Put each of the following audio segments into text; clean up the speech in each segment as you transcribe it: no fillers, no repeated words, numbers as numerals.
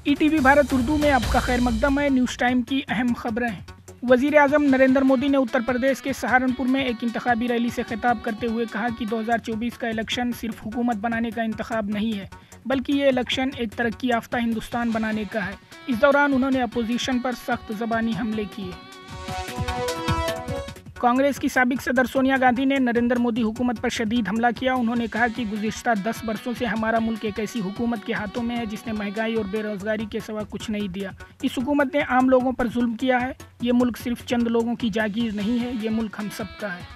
ETV Bharat Urdu में आपका खैर मकदम है। न्यूज़ टाइम की अहम खबरें। वज़ीर आज़म नरेंद्र मोदी ने उत्तर प्रदेश के सहारनपुर में एक इंतखाबी रैली से खिताब करते हुए कहा कि 2024 का इलेक्शन सिर्फ हुकूमत बनाने का इंतखाब नहीं है, बल्कि ये इलेक्शन एक तरक्की याफ्ता हिंदुस्तान बनाने का है। इस दौरान उन्होंने अपोजिशन पर सख्त ज़बानी हमले किए। कांग्रेस की साबिक सदर सोनिया गांधी ने नरेंद्र मोदी हुकूमत पर शदीद हमला किया। उन्होंने कहा कि गुज़िश्ता 10 बरसों से हमारा मुल्क एक ऐसी हुकूमत के हाथों में है जिसने महंगाई और बेरोज़गारी के सिवा कुछ नहीं दिया। इस हुकूमत ने आम लोगों पर जुल्म किया है। ये मुल्क सिर्फ चंद लोगों की जागीर नहीं है, ये मुल्क हम सबका है।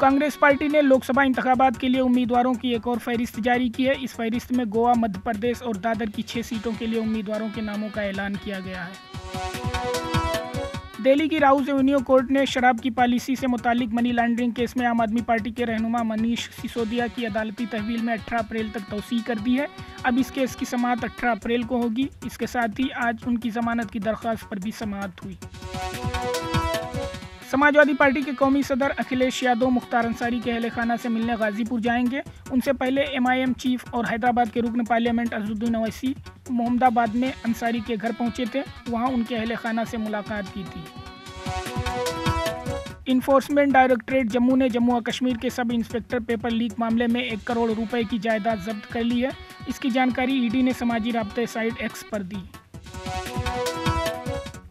कांग्रेस पार्टी ने लोकसभा इंतखाबात के लिए उम्मीदवारों की एक और फहरिस्त जारी की है। इस फहरिस्त में गोवा, मध्य प्रदेश और दादर की 6 सीटों के लिए उम्मीदवारों के नामों का ऐलान किया गया है। दिल्ली की राउस एवेन्यू कोर्ट ने शराब की पॉलिसी से मुतालिक मनी लॉन्ड्रिंग केस में आम आदमी पार्टी के रहनुमा मनीष सिसोदिया की अदालती तहवील में 18 अप्रैल तक तौसीह कर दी है। अब इस केस की समाअत 18 अप्रैल को होगी। इसके साथ ही आज उनकी जमानत की दरख्वास्त पर भी समाअत हुई। समाजवादी पार्टी के कौमी सदर अखिलेश यादव मुख्तार अंसारी के अहल खाना से मिलने गाजीपुर जाएंगे। उनसे पहले एमआईएम चीफ और हैदराबाद के रुकन पार्लियामेंट अजहरुद्दीन ओवैसी मोहम्मदाबाद में अंसारी के घर पहुंचे थे। वहां उनके अहल खाना से मुलाकात की थी। इन्फोर्समेंट डायरेक्टरेट जम्मू ने जम्मू और कश्मीर के सब इंस्पेक्टर पेपर लीक मामले में 1 करोड़ रुपए की जायदाद जब्त कर ली है। इसकी जानकारी ईडी ने समाजी राब्ते साइट एक्स पर दी।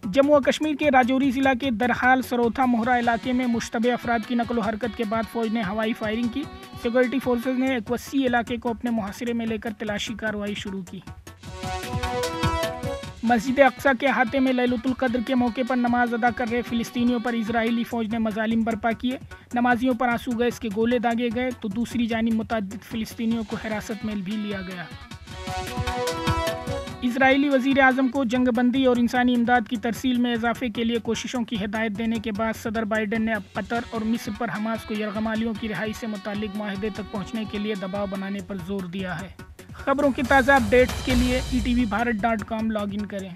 जम्मू और कश्मीर के राजौरी जिला के दरहाल सरोथा मोहरा इलाके में मुश्तबे अफराद की नकलो हरकत के बाद फौज ने हवाई फायरिंग की। सिक्योरिटी फोर्सेज ने एक वसी इलाके को अपने मुहासिरे में लेकर तलाशी कार्रवाई शुरू की। मस्जिद अक्सा के अहाते में लैलतुल कद्र के मौके पर नमाज अदा कर रहे फिलिस्तीनियों पर इजरायली फौज ने मजालिम बर्पा किए। नमाजियों पर आंसू गैस के गोले दागे गए तो दूसरी जानिब मुतअद्दिद फिलिस्तीनियों को हिरासत में भी लिया गया। इजरायली वज़ीर आज़म को जंगबंदी और इंसानी इमदाद की तरसील में इजाफे के लिए कोशिशों की हिदायत देने के बाद सदर बाइडेन ने अब कतर और मिस्र पर हमास को यरगमालियों की रिहाई से मुतालिक माहिदे तक पहुँचने के लिए दबाव बनाने पर जोर दिया है। खबरों की ताज़ा अपडेट्स के लिए ETVBharat.com लॉगिन करें।